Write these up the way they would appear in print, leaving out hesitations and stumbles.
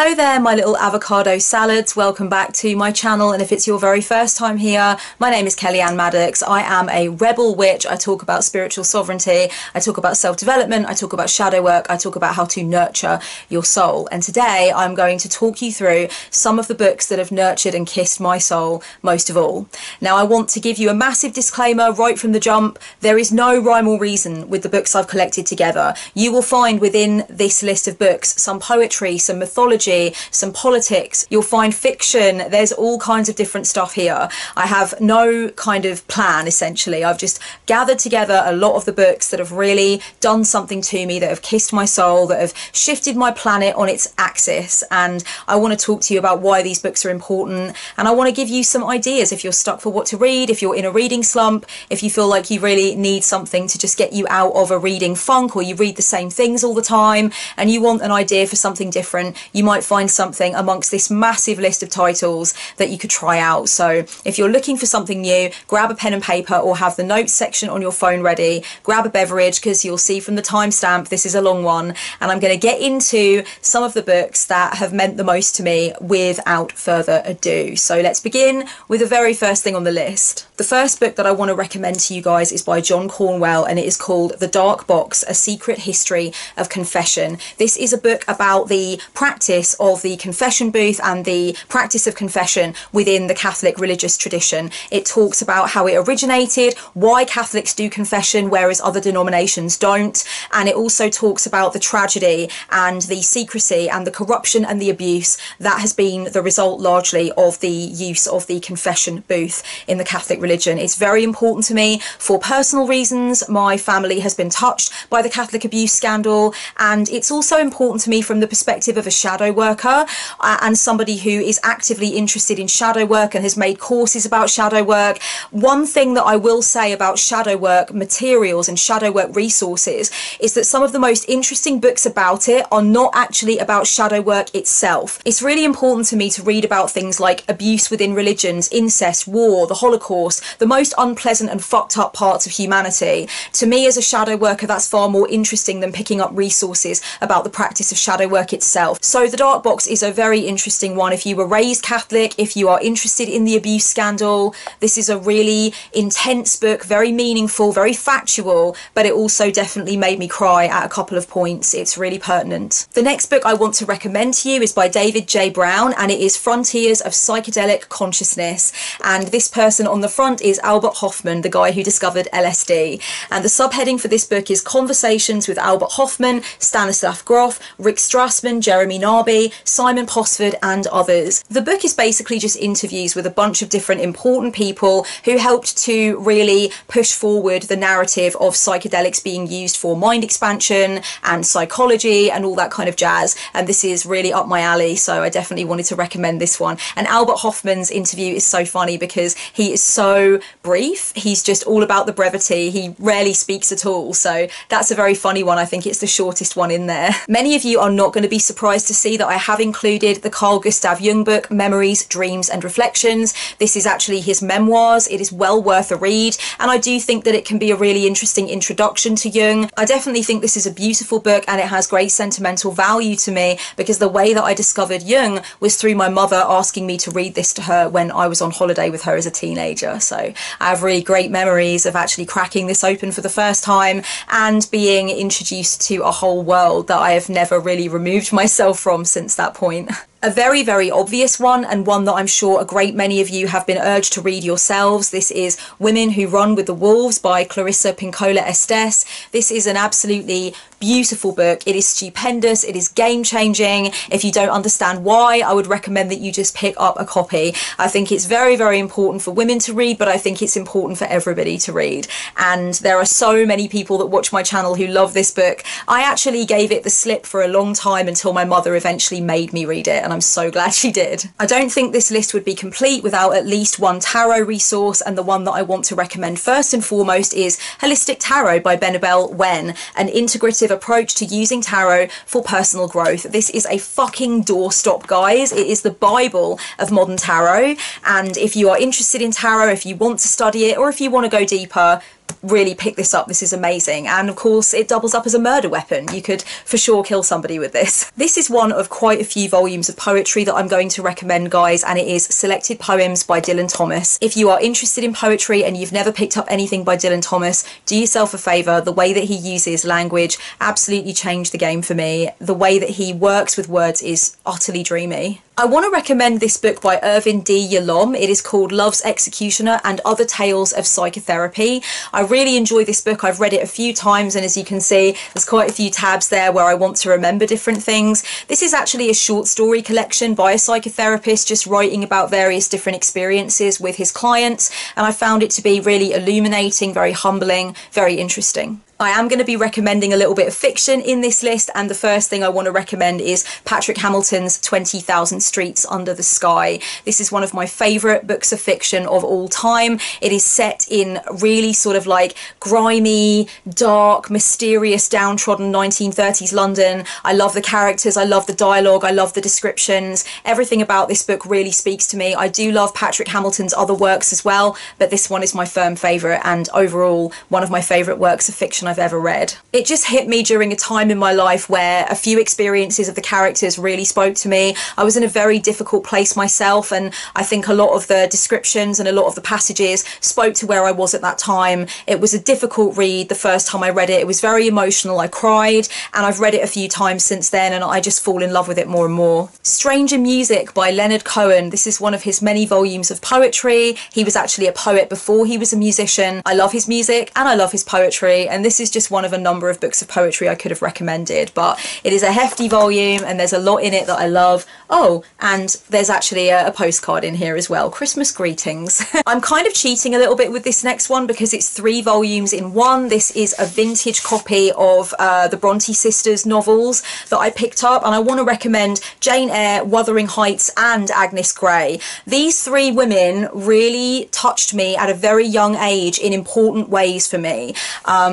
Hello there, my little avocado salads. Welcome back to my channel, and if it's your very first time here, my name is Kellyanne Maddox. I am a rebel witch. I talk about spiritual sovereignty, I talk about self-development, I talk about shadow work, I talk about how to nurture your soul. And today I'm going to talk you through some of the books that have nurtured and kissed my soul most of all. Now, I want to give you a massive disclaimer right from the jump. There is no rhyme or reason with the books I've collected together. You will find within this list of books some poetry, some mythology, some politics, you'll find fiction. There's all kinds of different stuff here. I have no kind of plan, essentially. I've just gathered together a lot of the books that have really done something to me, that have kissed my soul, that have shifted my planet on its axis. And I want to talk to you about why these books are important, and I want to give you some ideas if you're stuck for what to read, if you're in a reading slump, if you feel like you really need something to just get you out of a reading funk, or you read the same things all the time and you want an idea for something different. You might find something amongst this massive list of titles that you could try out. So if you're looking for something new, grab a pen and paper or have the notes section on your phone ready. Grab a beverage, because you'll see from the timestamp this is a long one, and I'm going to get into some of the books that have meant the most to me without further ado. So let's begin with the very first thing on the list. The first book that I want to recommend to you guys is by John Cornwell, and it is called The Dark Box, A Secret History of Confession. This is a book about the practice of the confession booth and the practice of confession within the Catholic religious tradition. It talks about how it originated, why Catholics do confession whereas other denominations don't, and it also talks about the tragedy and the secrecy and the corruption and the abuse that has been the result largely of the use of the confession booth in the Catholic religion. It's very important to me for personal reasons. My family has been touched by the Catholic abuse scandal, and it's also important to me from the perspective of a shadow worker and somebody who is actively interested in shadow work and has made courses about shadow work. One thing that I will say about shadow work materials and shadow work resources is that some of the most interesting books about it are not actually about shadow work itself. It's really important to me to read about things like abuse within religions, incest, war, the Holocaust, the most unpleasant and fucked up parts of humanity. To me as a shadow worker, that's far more interesting than picking up resources about the practice of shadow work itself. So The Dark Box is a very interesting one. If you were raised Catholic, if you are interested in the abuse scandal, this is a really intense book, very meaningful, very factual, but it also definitely made me cry at a couple of points. It's really pertinent. The next book I want to recommend to you is by David J. Brown, and it is Frontiers of Psychedelic Consciousness. And this person on the front is Albert Hofmann, the guy who discovered LSD. And the subheading for this book is Conversations with Albert Hofmann, Stanislav Grof, Rick Strassman, Jeremy Narby, Simon Posford and others. The book is basically just interviews with a bunch of different important people who helped to really push forward the narrative of psychedelics being used for mind expansion and psychology and all that kind of jazz, and this is really up my alley, so I definitely wanted to recommend this one. And Albert Hofmann's interview is so funny because he is so brief. He's just all about the brevity. He rarely speaks at all, so that's a very funny one. I think it's the shortest one in there. Many of you are not going to be surprised to see that I have included the Carl Gustav Jung book, Memories, Dreams and Reflections. This is actually his memoirs. It is well worth a read, and I do think that it can be a really interesting introduction to Jung. I definitely think this is a beautiful book, and it has great sentimental value to me because the way that I discovered Jung was through my mother asking me to read this to her when I was on holiday with her as a teenager. So I have really great memories of actually cracking this open for the first time and being introduced to a whole world that I have never really removed myself from since that point. A very, very obvious one, and one that I'm sure a great many of you have been urged to read yourselves. This is Women Who Run with the Wolves by Clarissa Pinkola Estes. This is an absolutely beautiful book. It is stupendous. It is game-changing. If you don't understand why, I would recommend that you just pick up a copy. I think it's very, very important for women to read, but I think it's important for everybody to read. And there are so many people that watch my channel who love this book. I actually gave it the slip for a long time until my mother eventually made me read it, and I'm so glad she did. I don't think this list would be complete without at least one tarot resource, and the one that I want to recommend first and foremost is Holistic Tarot by Benabel Wen, an integrative approach to using tarot for personal growth. This is a fucking doorstop, guys. It is the Bible of modern tarot, and if you are interested in tarot, if you want to study it, or if you want to go deeper, really pick this up. This is amazing. And of course it doubles up as a murder weapon. You could for sure kill somebody with this. This is one of quite a few volumes of poetry that I'm going to recommend, guys, and it is Selected Poems by Dylan Thomas. If you are interested in poetry and you've never picked up anything by Dylan Thomas, do yourself a favour. The way that he uses language absolutely changed the game for me. The way that he works with words is utterly dreamy. I want to recommend this book by Irvin D. Yalom. It is called Love's Executioner and Other Tales of Psychotherapy. I really enjoy this book. I've read it a few times, and as you can see, there's quite a few tabs there where I want to remember different things. This is actually a short story collection by a psychotherapist just writing about various different experiences with his clients, and I found it to be really illuminating, very humbling, very interesting. I am going to be recommending a little bit of fiction in this list, and the first thing I want to recommend is Patrick Hamilton's 20,000 Streets Under the Sky. This is one of my favourite books of fiction of all time. It is set in really sort of like grimy, dark, mysterious, downtrodden 1930s London. I love the characters, I love the dialogue, I love the descriptions. Everything about this book really speaks to me. I do love Patrick Hamilton's other works as well, but this one is my firm favourite, and overall one of my favourite works of fiction I've ever read. It just hit me during a time in my life where a few experiences of the characters really spoke to me. I was in a very difficult place myself, and I think a lot of the descriptions and a lot of the passages spoke to where I was at that time. It was a difficult read the first time I read it. It was very emotional. I cried, and I've read it a few times since then, and I just fall in love with it more and more. Stranger Music by Leonard Cohen. This is one of his many volumes of poetry. He was actually a poet before he was a musician. I love his music and I love his poetry, and this is just one of a number of books of poetry I could have recommended, but it is a hefty volume and there's a lot in it that I love. Oh, and there's actually a postcard in here as well. Christmas greetings. I'm kind of cheating a little bit with this next one because it's 3 volumes in one. This is a vintage copy of the Bronte sisters novels that I picked up, and I want to recommend Jane Eyre, Wuthering Heights and Agnes Grey. These 3 women really touched me at a very young age in important ways for me.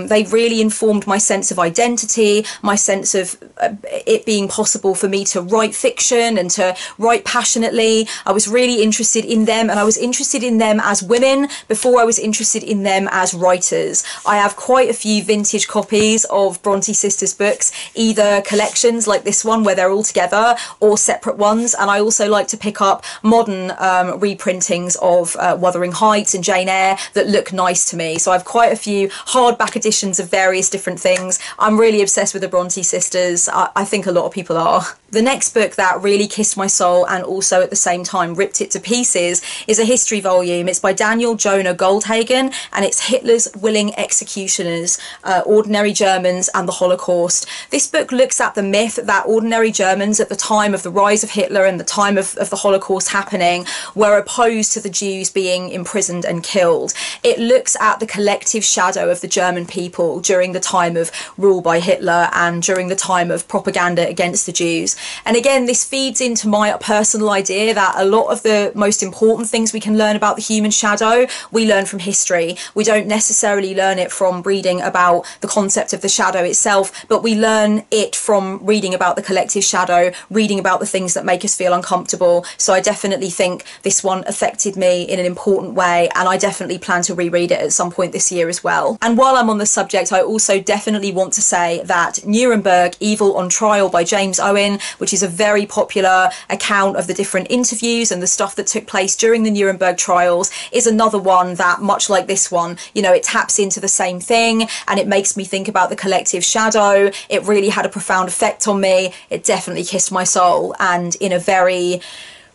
They really informed my sense of identity, my sense of it being possible for me to write fiction and to write passionately. I was really interested in them, and I was interested in them as women before I was interested in them as writers. I have quite a few vintage copies of Bronte sisters books, either collections like this one where they're all together or separate ones, and I also like to pick up modern reprintings of Wuthering Heights and Jane Eyre that look nice to me. So I have quite a few hardback editions of various different things. I'm really obsessed with the Bronte sisters. I think a lot of people are. The next book that really kissed my soul and also at the same time ripped it to pieces is a history volume. It's by Daniel Jonah Goldhagen, and it's Hitler's Willing Executioners, Ordinary Germans and the Holocaust. This book looks at the myth that ordinary Germans at the time of the rise of Hitler and the time of the Holocaust happening were opposed to the Jews being imprisoned and killed. It looks at the collective shadow of the German people during the time of rule by Hitler and during the time of propaganda against the Jews. And again, this feeds into my personal idea that a lot of the most important things we can learn about the human shadow, we learn from history. We don't necessarily learn it from reading about the concept of the shadow itself, but we learn it from reading about the collective shadow, reading about the things that make us feel uncomfortable. So I definitely think this one affected me in an important way, and I definitely plan to reread it at some point this year as well. And while I'm on the subject, I also definitely want to say that Nuremberg, Evil on Trial by James Owen, which is a very popular account of the different interviews and the stuff that took place during the Nuremberg trials, is another one that, much like this one, you know, it taps into the same thing and it makes me think about the collective shadow. It really had a profound effect on me. It definitely kissed my soul, and in a very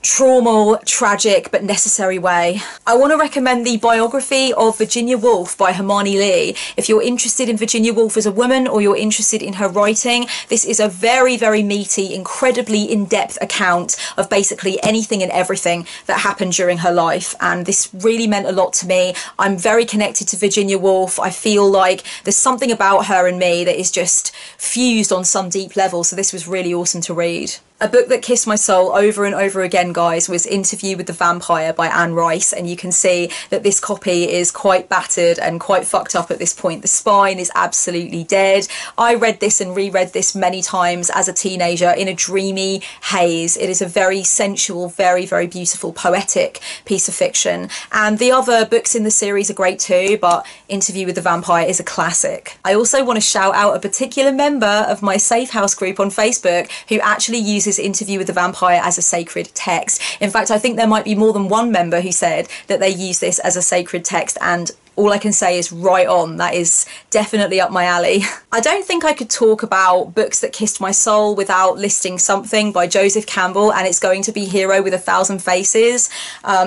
traumal, tragic but necessary way. I want to recommend the biography of Virginia Woolf by Hermione Lee. If you're interested in Virginia Woolf as a woman, or you're interested in her writing, this is a very, very meaty, incredibly in-depth account of basically anything and everything that happened during her life, and this really meant a lot to me. I'm very connected to Virginia Woolf. I feel like there's something about her and me that is just fused on some deep level, so this was really awesome to read. A book that kissed my soul over and over again, guys, was Interview with the Vampire by Anne Rice, and you can see that this copy is quite battered and quite fucked up at this point. The spine is absolutely dead. I read this and reread this many times as a teenager in a dreamy haze. It is a very sensual, very, very beautiful, poetic piece of fiction. And the other books in the series are great too, but Interview with the Vampire is a classic. I also want to shout out a particular member of my Safe House group on Facebook who actually uses Interview with the Vampire as a sacred text. In fact, I think there might be more than one member who said that they use this as a sacred text, and all I can say is right on. That is definitely up my alley. I don't think I could talk about books that kissed my soul without listing Something by Joseph Campbell, and it's going to be Hero with a Thousand Faces.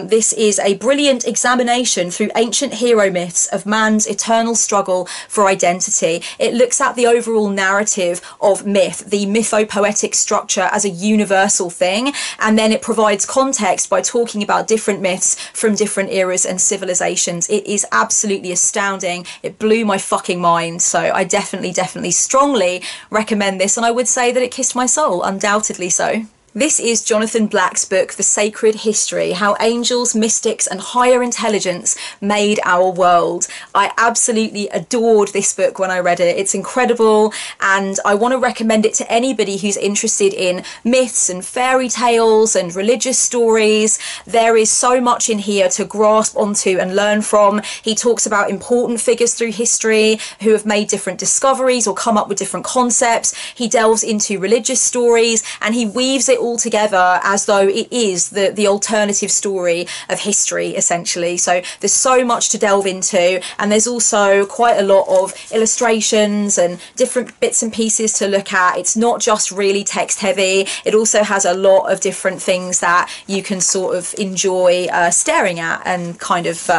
This is a brilliant examination through ancient hero myths of man's eternal struggle for identity. It looks at the overall narrative of myth, the mythopoetic structure as a universal thing, and then it provides context by talking about different myths from different eras and civilizations. It is absolutely astounding. It blew my fucking mind. So I definitely strongly recommend this, and I would say that it kissed my soul, undoubtedly so. This is Jonathan Black's book, The Sacred History, How Angels, Mystics and Higher Intelligence Made Our World. I absolutely adored this book when I read it. It's incredible, and I want to recommend it to anybody who's interested in myths and fairy tales and religious stories. There is so much in here to grasp onto and learn from. He talks about important figures through history who have made different discoveries or come up with different concepts. He delves into religious stories, and he weaves it all together as though it is the alternative story of history, essentially. So there's so much to delve into, and there's also quite a lot of illustrations and different bits and pieces to look at. It's not just really text heavy. It also has a lot of different things that you can sort of enjoy staring at and kind of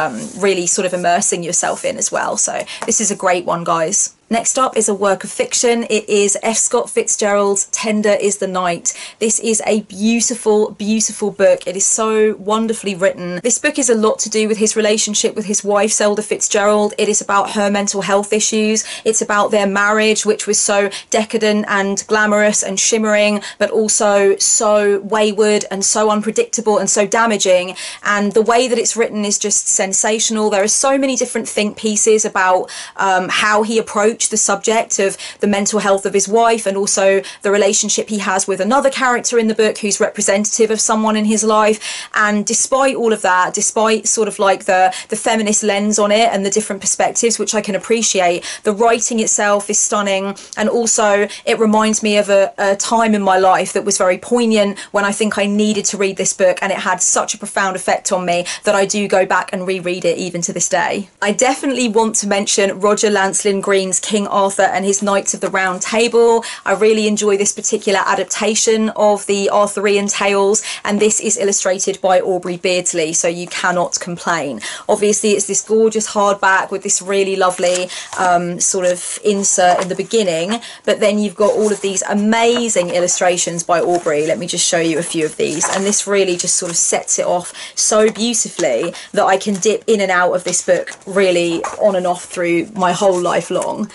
really sort of immersing yourself in as well. So this is a great one, guys. Next up is a work of fiction. It is F. Scott Fitzgerald's Tender is the Night. This is a beautiful, beautiful book. It is so wonderfully written. This book is a lot to do with his relationship with his wife, Zelda Fitzgerald. It is about her mental health issues. It's about their marriage, which was so decadent and glamorous and shimmering, but also so wayward and so unpredictable and so damaging. And the way that it's written is just sensational. There are so many different think pieces about how he approached the subject of the mental health of his wife, and also the relationship he has with another character in the book who's representative of someone in his life. And despite all of that, despite sort of like the feminist lens on it and the different perspectives, which I can appreciate, the writing itself is stunning. And also it reminds me of a time in my life that was very poignant when I think I needed to read this book, and it had such a profound effect on me that I do go back and reread it even to this day. I definitely want to mention Roger Lancelyn Green's King Arthur and his Knights of the Round Table. I really enjoy this particular adaptation of the Arthurian tales, and this is illustrated by Aubrey Beardsley, so you cannot complain. Obviously it's this gorgeous hardback with this really lovely sort of insert in the beginning, but then you've got all of these amazing illustrations by Aubrey. Let me just show you a few of these, and this really just sort of sets it off so beautifully that I can dip in and out of this book really on and off through my whole life long.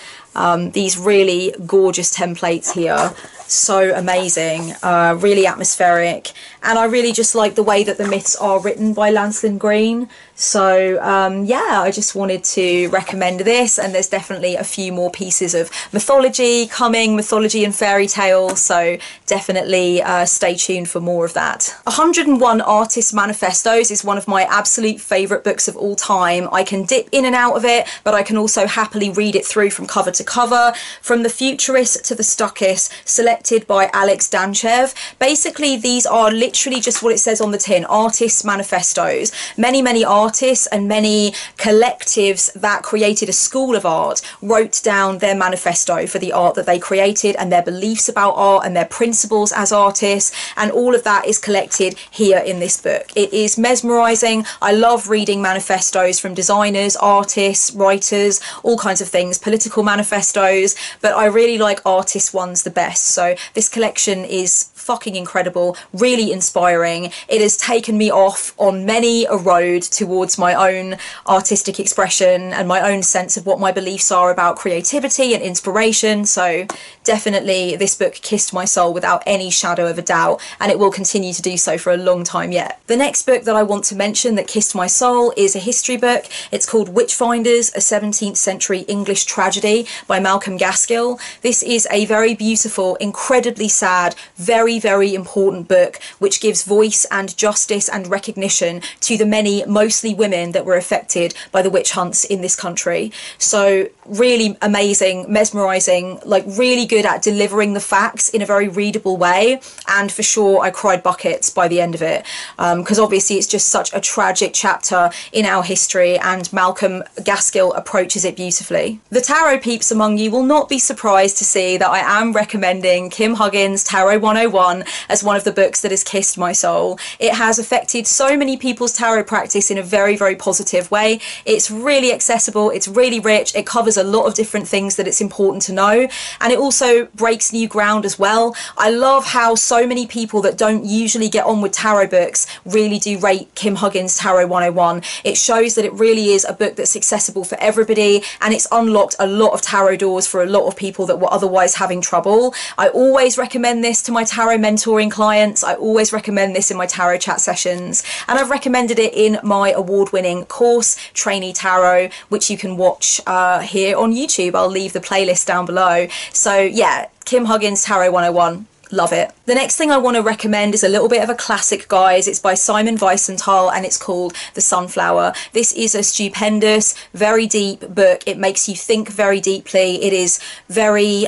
These really gorgeous templates here, so amazing, really atmospheric, and I really just like the way that the myths are written by Lancelyn Green. So yeah, I just wanted to recommend this, and there's definitely a few more pieces of mythology coming, mythology and fairy tales, so definitely stay tuned for more of that. 101 Artist Manifestos is one of my absolute favourite books of all time. I can dip in and out of it, but I can also happily read it through from cover to cover, from the futurist to the stuckist, selected by Alex Danchev. Basically these are literally just what it says on the tin, artists manifestos. Many artists and many collectives that created a school of art wrote down their manifesto for the art that they created, and their beliefs about art and their principles as artists, and all of that is collected here in this book. It is mesmerizing. I love reading manifestos from designers, artists, writers, all kinds of things, political manifestos, but I really like artist ones the best. So this collection is fucking incredible, really inspiring. It has taken me off on many a road towards towards my own artistic expression and my own sense of what my beliefs are about creativity and inspiration. So definitely this book kissed my soul without any shadow of a doubt, and it will continue to do so for a long time yet. The next book that I want to mention that kissed my soul is a history book. It's called Witchfinders, a 17th century English tragedy by Malcolm Gaskill. This is a very beautiful, incredibly sad, very, very important book which gives voice and justice and recognition to the many, mostly women, that were affected by the witch hunts in this country. So really amazing, mesmerising, like really good at delivering the facts in a very readable way, and for sure I cried buckets by the end of it, because obviously it's just such a tragic chapter in our history, and Malcolm Gaskill approaches it beautifully. The tarot peeps among you will not be surprised to see that I am recommending Kim Huggins' Tarot 101 as one of the books that has kissed my soul. It has affected so many people's tarot practice in a very, very positive way. It's really accessible, it's really rich, it covers a lot of different things that it's important to know, and it also breaks new ground as well. I love how so many people that don't usually get on with tarot books really do rate Kim Huggins' Tarot 101. It shows that it really is a book that's accessible for everybody, and it's unlocked a lot of tarot doors for a lot of people that were otherwise having trouble. I always recommend this to my tarot mentoring clients. I always recommend this in my tarot chat sessions, and I've recommended it in my award-winning course, Trainee Tarot, which you can watch here on YouTube. I'll leave the playlist down below. So yeah, Kim Huggins' Tarot 101. Love it. The next thing I want to recommend is a little bit of a classic, guys. It's by Simon Wiesenthal and it's called The Sunflower. This is a stupendous, very deep book. It makes you think very deeply. It is very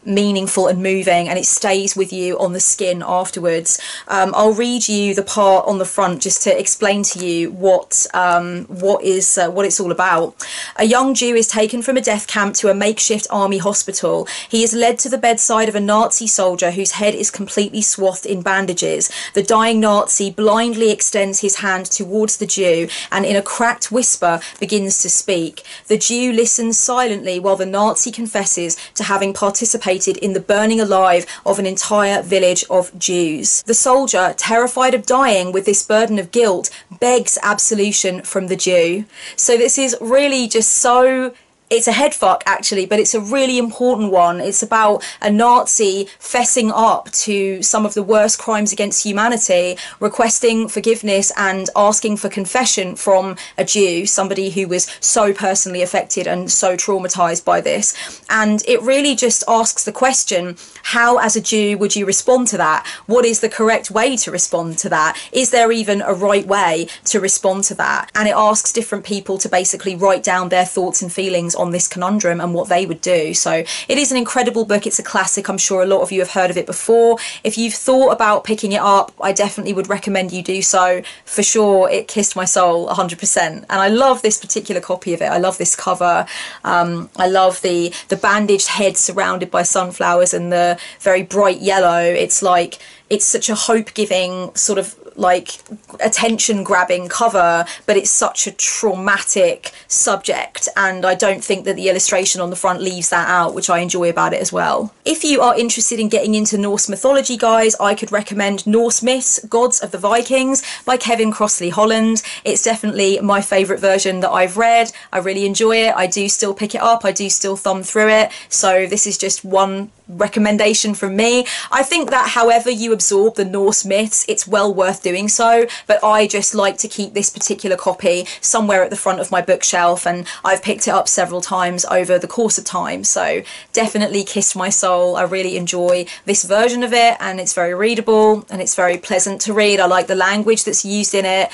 meaningful and moving, and it stays with you on the skin afterwards. I'll read you the part on the front just to explain to you what it's all about. A young Jew is taken from a death camp to a makeshift army hospital. He is led to the bedside of a Nazi soldier whose head is completely swathed in bandages. The dying Nazi blindly extends his hand towards the Jew and in a cracked whisper begins to speak. The Jew listens silently while the Nazi confesses to having participated in the burning alive of an entire village of Jews. The soldier, terrified of dying with this burden of guilt, begs absolution from the Jew. So this is really just so... It's a head fuck actually, but it's a really important one. It's about a Nazi fessing up to some of the worst crimes against humanity, requesting forgiveness and asking for confession from a Jew, somebody who was so personally affected and so traumatized by this. And it really just asks the question, how as a Jew would you respond to that? What is the correct way to respond to that? Is there even a right way to respond to that? And it asks different people to basically write down their thoughts and feelings on this conundrum and what they would do. So it is an incredible book. It's a classic. I'm sure a lot of you have heard of it before. If you've thought about picking it up, I definitely would recommend you do so. For sure, it kissed my soul 100%. And I love this particular copy of it. I love this cover. I love the bandaged head surrounded by sunflowers and the very bright yellow. It's like, it's such a hope-giving, sort of like attention-grabbing cover, but it's such a traumatic subject, and I don't think that the illustration on the front leaves that out, which I enjoy about it as well. If you are interested in getting into Norse mythology, guys, I could recommend Norse Myths, Gods of the Vikings by Kevin Crossley Holland. It's definitely my favourite version that I've read. I really enjoy it. I do still pick it up. I do still thumb through it. So this is just one recommendation from me. I think that however you absorb the Norse myths, it's well worth doing so, but I just like to keep this particular copy somewhere at the front of my bookshelf, and I've picked it up several times over the course of time. So definitely kissed my soul. I really enjoy this version of it, and it's very readable and it's very pleasant to read. I like the language that's used in it.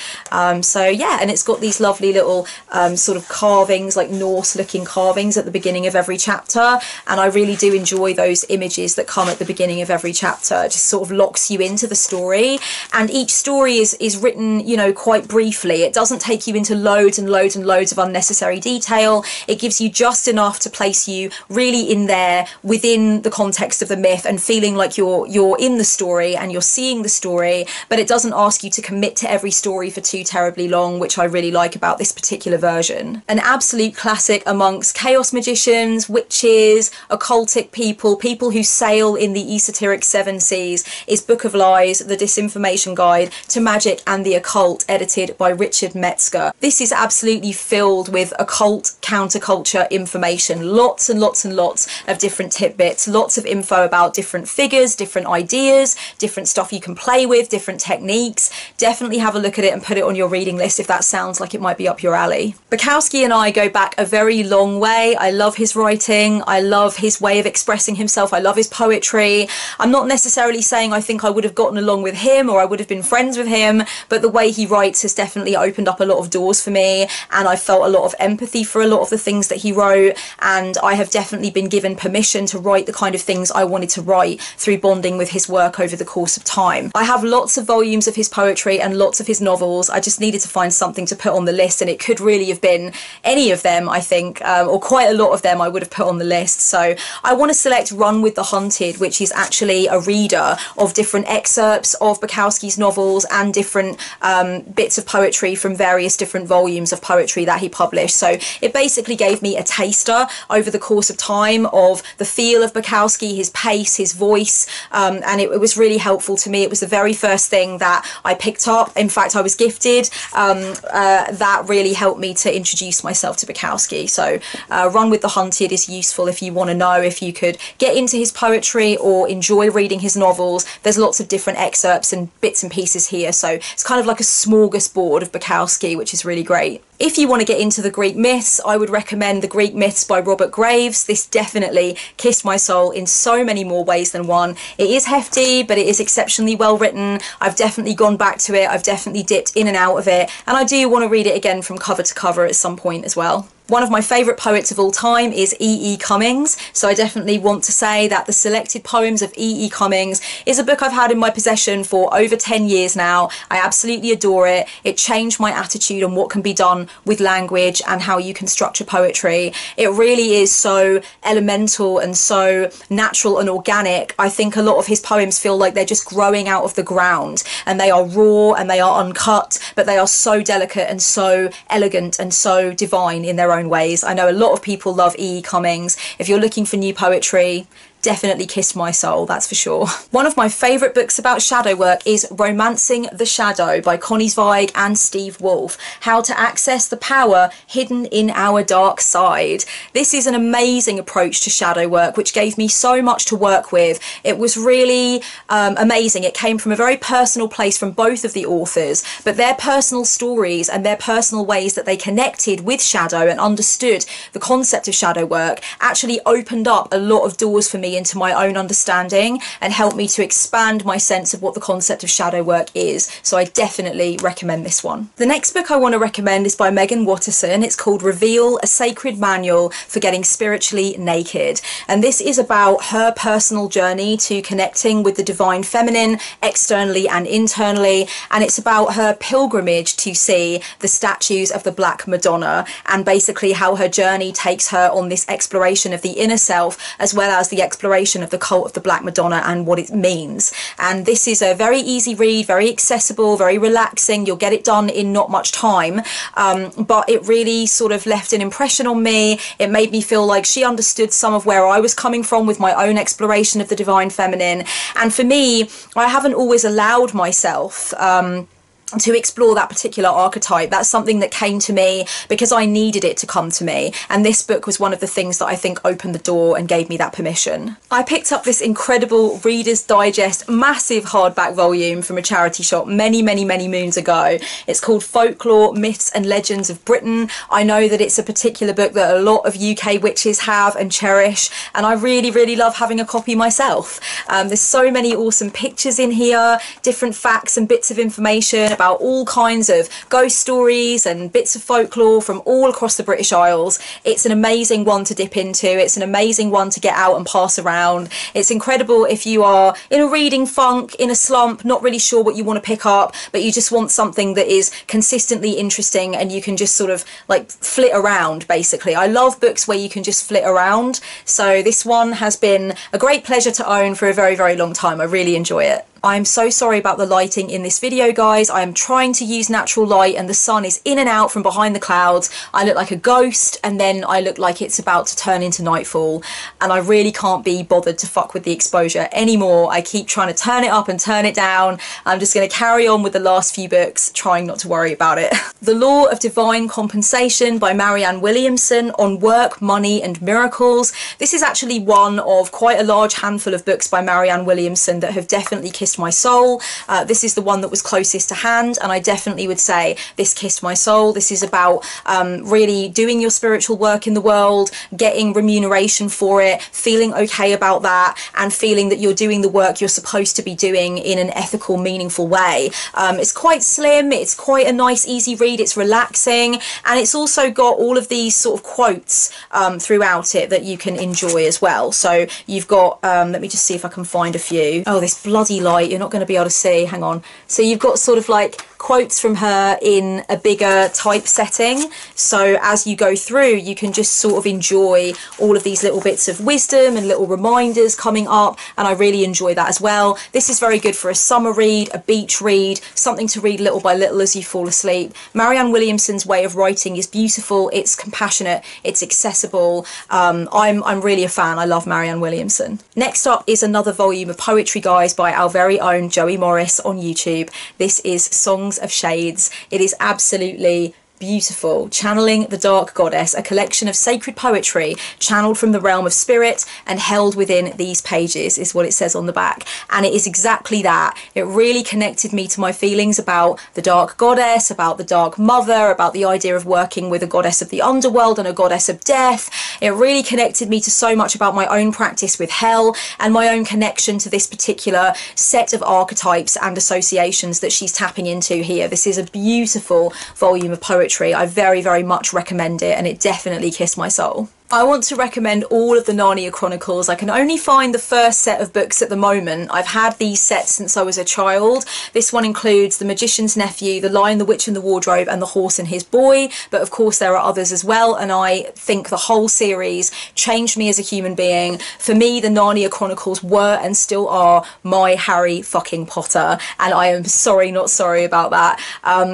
So yeah, and it's got these lovely little sort of carvings, like Norse looking carvings at the beginning of every chapter, and I really do enjoy those images that come at the beginning of every chapter. It just sort of locks you into the story, and each story is written, you know, quite briefly. It doesn't take you into loads and loads and loads of unnecessary detail. It gives you just enough to place you really in there within the context of the myth and feeling like you're in the story and you're seeing the story, but it doesn't ask you to commit to every story for too terribly long, which I really like about this particular version. An absolute classic amongst chaos magicians, witches, occultic people who sail in the esoteric seven seas is is Book of Lies, The Disinformation Guide to Magic and the Occult, edited by Richard Metzger. This is absolutely filled with occult counterculture information, lots and lots and lots of different tidbits, lots of info about different figures, different ideas, different stuff you can play with, different techniques. Definitely have a look at it and put it on your reading list if that sounds like it might be up your alley. Bukowski and I go back a very long way. I love his writing, I love his way of expressing himself, I love his poetry. I'm not necessarily saying I think I would have gotten along with him or I would have been friends with him, but the way he writes has definitely opened up a lot of doors for me, and I felt a lot of empathy for a lot of the things that he wrote, and I have definitely been given permission to write the kind of things I wanted to write through bonding with his work over the course of time. I have lots of volumes of his poetry and lots of his novels. I just needed to find something to put on the list, and it could really have been any of them, I think, or quite a lot of them I would have put on the list. So I want to select Run with the Hunted, which is actually a reader of different excerpts of Bukowski's novels and different bits of poetry from various different volumes of poetry that he published. So it basically gave me a taster over the course of time of the feel of Bukowski, his pace, his voice, and it was really helpful to me. It was the very first thing that I picked up. In fact, I was gifted. That really helped me to introduce myself to Bukowski. So Run with the Hunted is useful if you want to know if you could get into his poetry or enjoy reading his novels. There's lots of different excerpts and bits and pieces here, so it's kind of like a smorgasbord of Bukowski, which is really great. If you want to get into the Greek myths, I would recommend The Greek Myths by Robert Graves. This definitely kissed my soul in so many more ways than one. It is hefty, but it is exceptionally well written. I've definitely gone back to it. I've definitely dipped in and out of it, and I do want to read it again from cover to cover at some point as well. One of my favourite poets of all time is E.E. Cummings, so I definitely want to say that The Selected Poems of E.E. Cummings is a book I've had in my possession for over 10 years now. I absolutely adore it. It changed my attitude on what can be done with language and how you can structure poetry. It really is so elemental and so natural and organic. I think a lot of his poems feel like they're just growing out of the ground, and they are raw and they are uncut, but they are so delicate and so elegant and so divine in their own ways. I know a lot of people love E.E. Cummings. If you're looking for new poetry, definitely kissed my soul, that's for sure. One of my favourite books about shadow work is Romancing the Shadow by Connie Zweig and Steve Wolfe. How to access the power hidden in our dark side. This is an amazing approach to shadow work, which gave me so much to work with. It was really amazing. It came from a very personal place from both of the authors, but their personal stories and their personal ways that they connected with shadow and understood the concept of shadow work actually opened up a lot of doors for me into my own understanding and helped me to expand my sense of what the concept of shadow work is. So I definitely recommend this one. The next book I want to recommend is by Megan Watterson. It's called Reveal, a Sacred Manual for Getting Spiritually Naked. And this is about her personal journey to connecting with the divine feminine externally and internally. And it's about her pilgrimage to see the statues of the Black Madonna, and basically how her journey takes her on this exploration of the inner self, as well as the exploration of the cult of the Black Madonna and what it means. And this is a very easy read, very accessible, very relaxing. You'll get it done in not much time, but it really sort of left an impression on me. It made me feel like she understood some of where I was coming from with my own exploration of the divine feminine. And for me, I haven't always allowed myself to explore that particular archetype. That's something that came to me because I needed it to come to me, and this book was one of the things that I think opened the door and gave me that permission. I picked up this incredible Reader's Digest massive hardback volume from a charity shop many moons ago. It's called Folklore, Myths and Legends of Britain. I know that it's a particular book that a lot of UK witches have and cherish, and I really love having a copy myself. There's so many awesome pictures in here, different facts and bits of information about all kinds of ghost stories and bits of folklore from all across the British Isles. It's an amazing one to dip into. It's an amazing one to get out and pass around. It's incredible if you are in a reading funk, in a slump, not really sure what you want to pick up, but you just want something that is consistently interesting and you can just sort of like flit around, basically. I love books where you can just flit around, so this one has been a great pleasure to own for a very long time. I really enjoy it. I'm so sorry about the lighting in this video, guys. I am trying to use natural light and the sun is in and out from behind the clouds. I look like a ghost and then I look like it's about to turn into nightfall, and I really can't be bothered to fuck with the exposure anymore. I keep trying to turn it up and turn it down. I'm just going to carry on with the last few books, trying not to worry about it. The Law of Divine Compensation by Marianne Williamson, on work, money and miracles. This is actually one of quite a large handful of books by Marianne Williamson that have definitely kissed my soul. This is the one that was closest to hand, and I definitely would say this kissed my soul. This is about really doing your spiritual work in the world, getting remuneration for it, feeling okay about that, and feeling that you're doing the work you're supposed to be doing in an ethical, meaningful way. It's quite slim, it's quite a nice easy read, it's relaxing, and it's also got all of these sort of quotes throughout it that you can enjoy as well. So you've got, let me just see if I can find a few. Oh, this bloody light, you're not going to be able to see, hang on. So you've got sort of like quotes from her in a bigger typesetting, so as you go through you can just sort of enjoy all of these little bits of wisdom and little reminders coming up, and I really enjoy that as well. This is very good for a summer read, a beach read, something to read little by little as you fall asleep. Marianne Williamson's way of writing is beautiful, it's compassionate, it's accessible. I'm really a fan. I love Marianne Williamson. Next up is another volume of poetry, guys, by our very own Joey Morris on YouTube. This is Songs of Shades. It is absolutely beautiful. Channeling the Dark Goddess, a collection of sacred poetry channeled from the realm of spirit and held within these pages, is what it says on the back. And it is exactly that. It really connected me to my feelings about the Dark Goddess, about the Dark Mother, about the idea of working with a goddess of the underworld and a goddess of death. It really connected me to so much about my own practice with hell and my own connection to this particular set of archetypes and associations that she's tapping into here. This is a beautiful volume of poetry. I very, very much recommend it, and it definitely kissed my soul. I want to recommend all of the Narnia Chronicles. I can only find the first set of books at the moment. I've had these sets since I was a child. This one includes The Magician's Nephew, The Lion, the Witch and the Wardrobe, and The Horse and His Boy. But of course there are others as well, and I think the whole series changed me as a human being. For me, the Narnia Chronicles were and still are my Harry fucking Potter, and I am sorry, not sorry about that.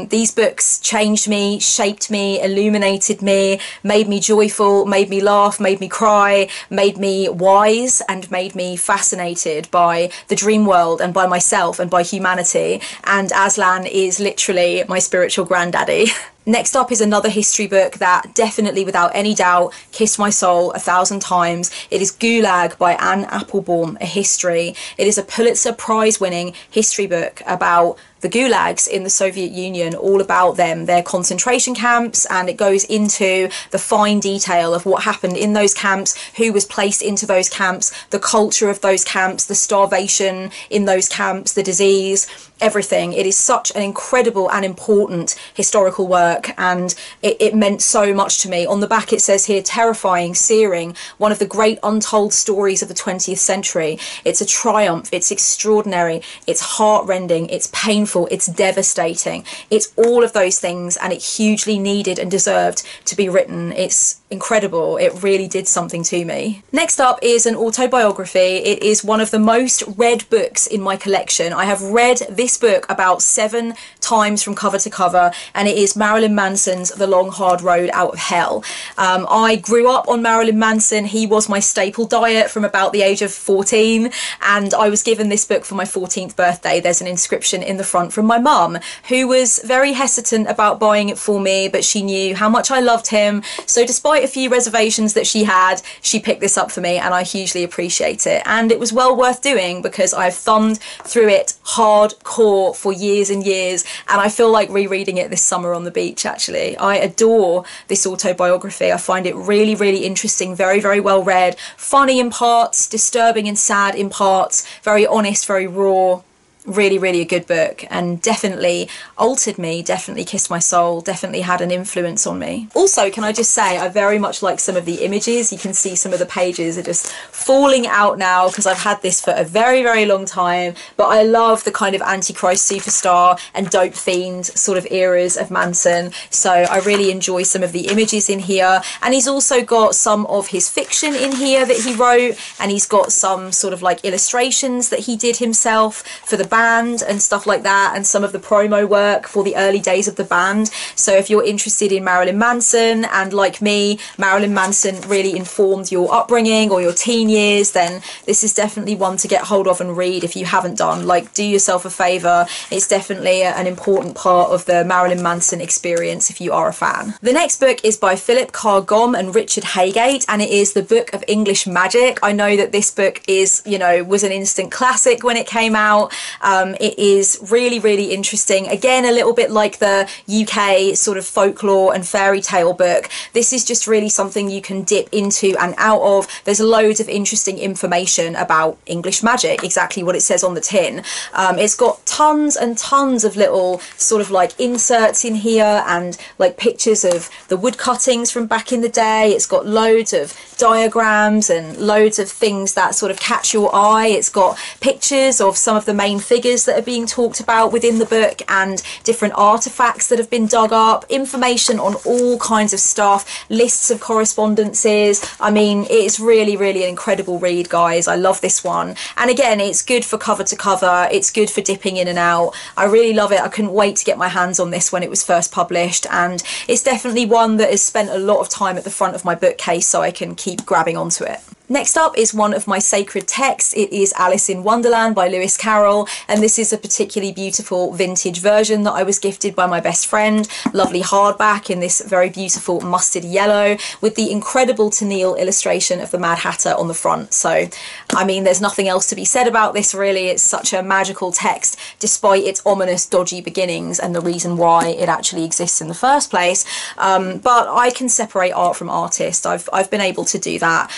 These books changed me, shaped me, illuminated me, made me joyful, made me laugh, made me cry, made me wise, and made me fascinated by the dream world and by myself and by humanity. And Aslan is literally my spiritual granddaddy. Next up is another history book that definitely, without any doubt, kissed my soul 1,000 times. It is Gulag by Anne Applebaum, a history. It is a Pulitzer Prize winning history book about the gulags in the Soviet Union, all about them, their concentration camps, and it goes into the fine detail of what happened in those camps, who was placed into those camps, the culture of those camps, the starvation in those camps, the disease, everything. It is such an incredible and important historical work, and it meant so much to me. On the back it says here, terrifying, searing, one of the great untold stories of the 20th century. It's a triumph, it's extraordinary, it's heartrending, it's painful, it's devastating, it's all of those things, and it hugely needed and deserved to be written. It's incredible. It really did something to me. Next up is an autobiography. It is one of the most read books in my collection. I have read this book about 7 times from cover to cover, and it is Marilyn Manson's The Long Hard Road Out of Hell. I grew up on Marilyn Manson. He was my staple diet from about the age of 14, and I was given this book for my 14th birthday. There's an inscription in the front from my mum, who was very hesitant about buying it for me, but she knew how much I loved him. So despite a few reservations that she had, she picked this up for me, and I hugely appreciate it. And it was well worth doing because I've thumbed through it hardcore for years and years, and I feel like rereading it this summer on the beach, actually. I adore this autobiography. I find it really, really interesting, very, very well read, funny in parts, disturbing and sad in parts, very honest, very raw. Really, really a good book, and definitely altered me, definitely kissed my soul, definitely had an influence on me. Also, can I just say, I very much like some of the images. You can see some of the pages are just falling out now because I've had this for a very, very long time, but I love the kind of Antichrist superstar and dope fiend sort of eras of Manson, so I really enjoy some of the images in here. And he's also got some of his fiction in here that he wrote, and he's got some sort of like illustrations that he did himself for the band and stuff like that, and some of the promo work for the early days of the band. So if you're interested in Marilyn Manson, and like me, Marilyn Manson really informed your upbringing or your teen years, then this is definitely one to get hold of and read if you haven't done. Like, do yourself a favour. It's definitely an important part of the Marilyn Manson experience if you are a fan. The next book is by Philip Carr-Gomm and Richard Haygate, and it is The Book of English Magic. I know that this book is, you know, was an instant classic when it came out. It is really, really interesting. Again, a little bit like the UK sort of folklore and fairy tale book. This is just really something you can dip into and out of. There's loads of interesting information about English magic, exactly what it says on the tin. It's got tons and tons of little sort of like inserts in here, and like pictures of the wood cuttings from back in the day. It's got loads of diagrams and loads of things that sort of catch your eye. It's got pictures of some of the main figures that are being talked about within the book, and different artifacts that have been dug up, information on all kinds of stuff, lists of correspondences. I mean, it's really, really an incredible read, guys. I love this one. And again, it's good for cover to cover. It's good for dipping in and out. I really love it. I couldn't wait to get my hands on this when it was first published, and it's definitely one that has spent a lot of time at the front of my bookcase, so I can keep grabbing onto it. Next up is one of my sacred texts. It is Alice in Wonderland by Lewis Carroll, and this is a particularly beautiful vintage version that I was gifted by my best friend. Lovely hardback in this very beautiful mustard yellow with the incredible Tenniel illustration of the Mad Hatter on the front. So, I mean, there's nothing else to be said about this really. It's such a magical text despite its ominous, dodgy beginnings and the reason why it actually exists in the first place. But I can separate art from artist. I've been able to do that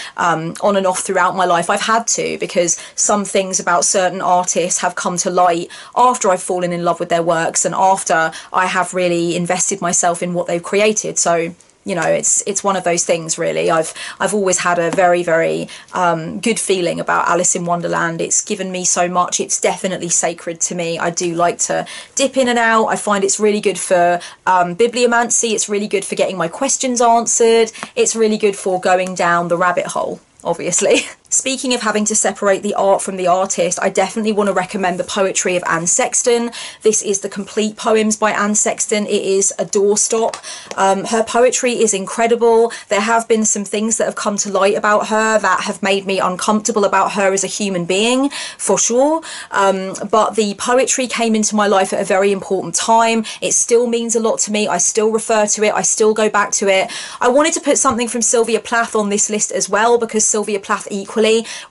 on and off throughout my life. I've had to, because some things about certain artists have come to light after I've fallen in love with their works and after I have really invested myself in what they've created. So, you know, it's one of those things really. I've always had a very, very good feeling about Alice in Wonderland. It's given me so much. It's definitely sacred to me. I do like to dip in and out. I find it's really good for bibliomancy. It's really good for getting my questions answered. It's really good for going down the rabbit hole, obviously. Speaking of having to separate the art from the artist, I definitely want to recommend the poetry of Anne Sexton. This is the complete poems by Anne Sexton. It is a doorstop. Her poetry is incredible. There have been some things that have come to light about her that have made me uncomfortable about her as a human being, for sure. But the poetry came into my life at a very important time. It still means a lot to me. I still refer to it. I still go back to it. I wanted to put something from Sylvia Plath on this list as well, because Sylvia Plath equally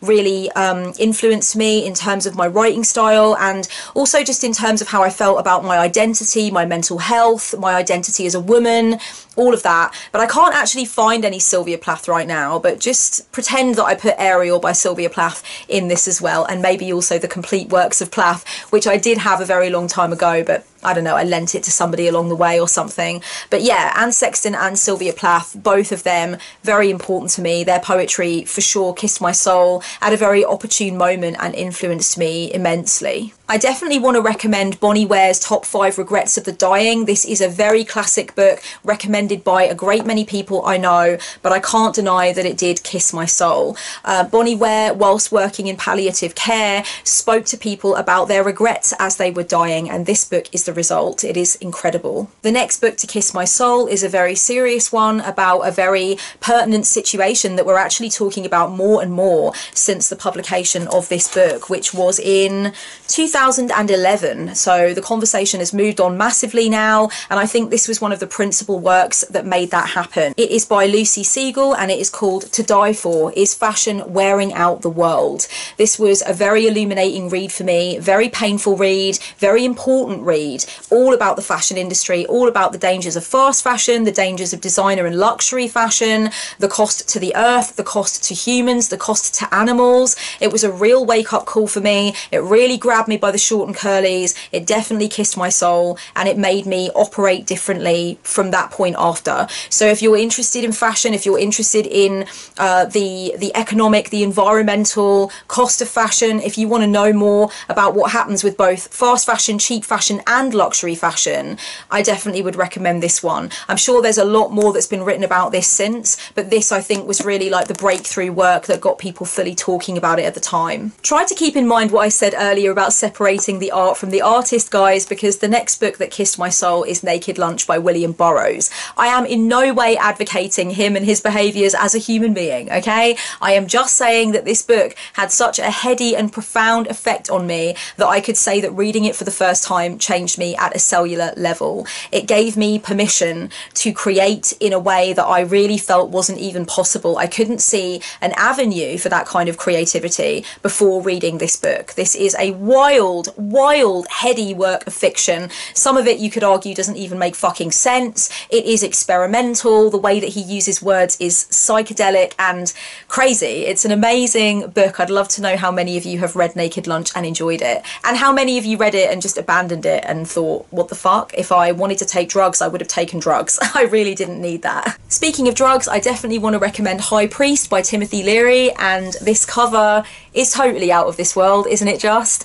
really influenced me in terms of my writing style, and also just in terms of how I felt about my identity, my mental health, my identity as a woman, all of that. But I can't actually find any Sylvia Plath right now, but just pretend that I put Ariel by Sylvia Plath in this as well, and maybe also the complete works of Plath, which I did have a very long time ago, but I don't know, I lent it to somebody along the way or something. But yeah, Anne Sexton and Sylvia Plath, both of them very important to me. Their poetry for sure kissed my soul at a very opportune moment and influenced me immensely. I definitely want to recommend Bonnie Ware's Top 5 Regrets of the Dying. This is a very classic book, recommended by a great many people I know, but I can't deny that it did kiss my soul. Bonnie Ware, whilst working in palliative care, spoke to people about their regrets as they were dying, and this book is the result. It is incredible. The next book to kiss my soul is a very serious one about a very pertinent situation that we're actually talking about more and more since the publication of this book, which was in 2011. So the conversation has moved on massively now, and I think this was one of the principal works that made that happen. It is by Lucy Siegel, and it is called To Die For: Is Fashion Wearing Out the World? This was a very illuminating read for me, very painful read, very important read, all about the fashion industry, all about the dangers of fast fashion, the dangers of designer and luxury fashion, the cost to the earth, the cost to humans, the cost to animals. It was a real wake-up call for me. It really grabbed me by the short and curlies. It definitely kissed my soul, and it made me operate differently from that point after. So if you're interested in fashion, if you're interested in the economic, the environmental cost of fashion, if you want to know more about what happens with both fast fashion, cheap fashion and luxury fashion, I definitely would recommend this one. I'm sure there's a lot more that's been written about this since, but this I think was really like the breakthrough work that got people fully talking about it at the time. Try to keep in mind what I said earlier about separating separating the art from the artist, guys, because the next book that kissed my soul is Naked Lunch by William Burroughs. I am in no way advocating him and his behaviours as a human being, okay? I am just saying that this book had such a heady and profound effect on me that I could say that reading it for the first time changed me at a cellular level. It gave me permission to create in a way that I really felt wasn't even possible. I couldn't see an avenue for that kind of creativity before reading this book. This is a wild, wild, heady work of fiction. Some of it, you could argue, doesn't even make fucking sense. It is experimental. The way that he uses words is psychedelic and crazy. It's an amazing book. I'd love to know how many of you have read Naked Lunch and enjoyed it, and how many of you read it and just abandoned it and thought, what the fuck? If I wanted to take drugs, I would have taken drugs. I really didn't need that. Speaking of drugs, I definitely want to recommend High Priest by Timothy Leary, and this cover is totally out of this world, isn't it just?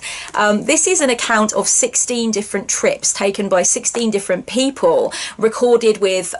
This is an account of 16 different trips taken by 16 different people, recorded with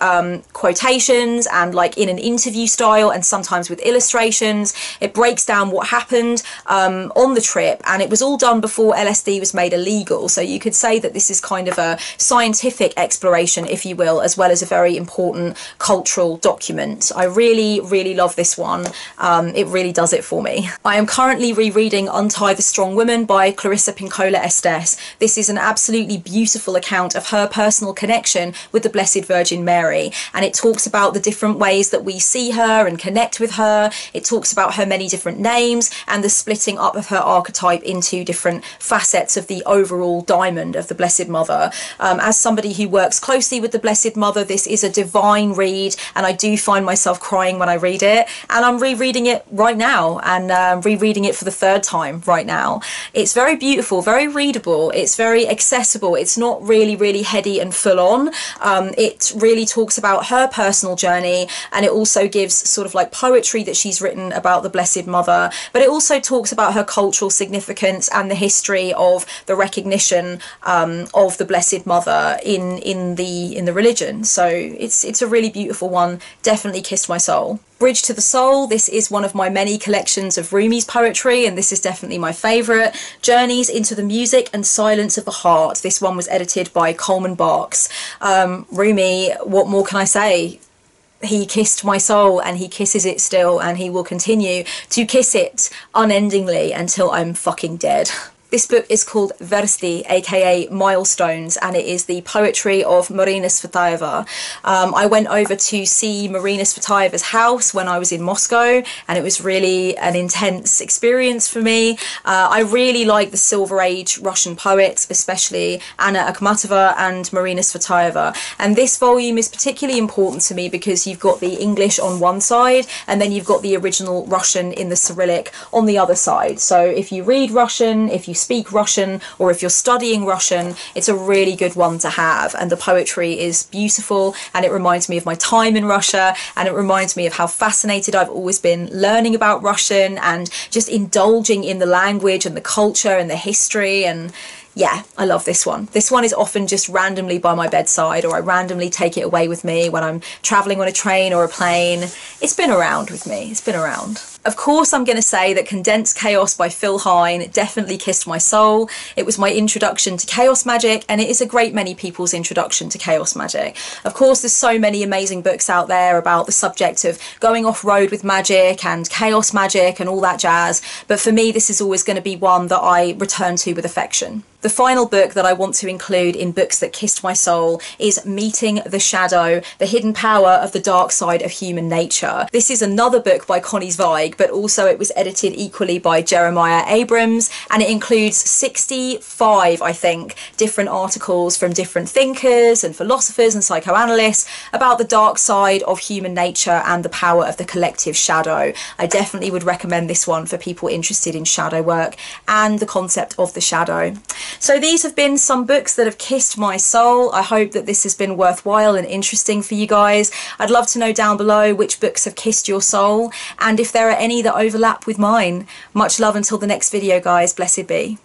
quotations and like in an interview style, and sometimes with illustrations. It breaks down what happened on the trip, and it was all done before LSD was made illegal, so you could say that this is kind of a scientific exploration, if you will, as well as a very important cultural document. I really, really love this one. It really does it for me. I am currently rereading Untie the Strong Woman by Clarissa Pinkola Estes. This is an absolutely beautiful account of her personal connection with the Blessed Virgin Mary, and it talks about the different ways that we see her and connect with her. It talks about her many different names and the splitting up of her archetype into different facets of the overall diamond of the Blessed Mother. As somebody who works closely with the Blessed Mother, this is a divine read, and I do find myself crying when I read it, and I'm rereading it right now, and rereading it for the third time right now. It's very beautiful, very readable, it's very accessible, it's not really heady and full on. It really talks about her personal journey, and it also gives sort of like poetry that she's written about the Blessed Mother, but it also talks about her cultural significance and the history of the recognition of the Blessed Mother in the religion. So it's a really beautiful one, definitely kissed my soul. Bridge to the Soul, this is one of my many collections of Rumi's poetry, and this is definitely my favourite. Journeys into the Music and Silence of the Heart. This one was edited by Coleman Barks. Rumi, what more can I say? He kissed my soul, and he kisses it still, and he will continue to kiss it unendingly until I'm fucking dead. This book is called Versti, aka Milestones, and it is the poetry of Marina Svetaeva. I went over to see Marina Svetaeva's house when I was in Moscow, and it was really an intense experience for me. I really like the Silver Age Russian poets, especially Anna Akhmatova and Marina Svetaeva. And this volume is particularly important to me because you've got the English on one side, and then you've got the original Russian in the Cyrillic on the other side. So if you read Russian, if you speak Russian, or if you're studying Russian, it's a really good one to have. And the poetry is beautiful, and it reminds me of my time in Russia, and it reminds me of how fascinated I've always been learning about Russian and just indulging in the language and the culture and the history. And yeah, I love this one. This one is often just randomly by my bedside, or I randomly take it away with me when I'm traveling on a train or a plane. It's been around with me, it's been around. Of course, I'm going to say that Condensed Chaos by Phil Hine definitely kissed my soul. It was my introduction to chaos magic, and it is a great many people's introduction to chaos magic. Of course, there's so many amazing books out there about the subject of going off-road with magic and chaos magic and all that jazz, but for me, this is always going to be one that I return to with affection. The final book that I want to include in books that kissed my soul is Meeting the Shadow, The Hidden Power of the Dark Side of Human Nature. This is another book by Connie Zweig, but also it was edited equally by Jeremiah Abrams, and it includes 65, I think, different articles from different thinkers and philosophers and psychoanalysts about the dark side of human nature and the power of the collective shadow. I definitely would recommend this one for people interested in shadow work and the concept of the shadow. So these have been some books that have kissed my soul. I hope that this has been worthwhile and interesting for you guys. I'd love to know down below which books have kissed your soul, and if there are any that overlap with mine. Much love until the next video, guys. Blessed be.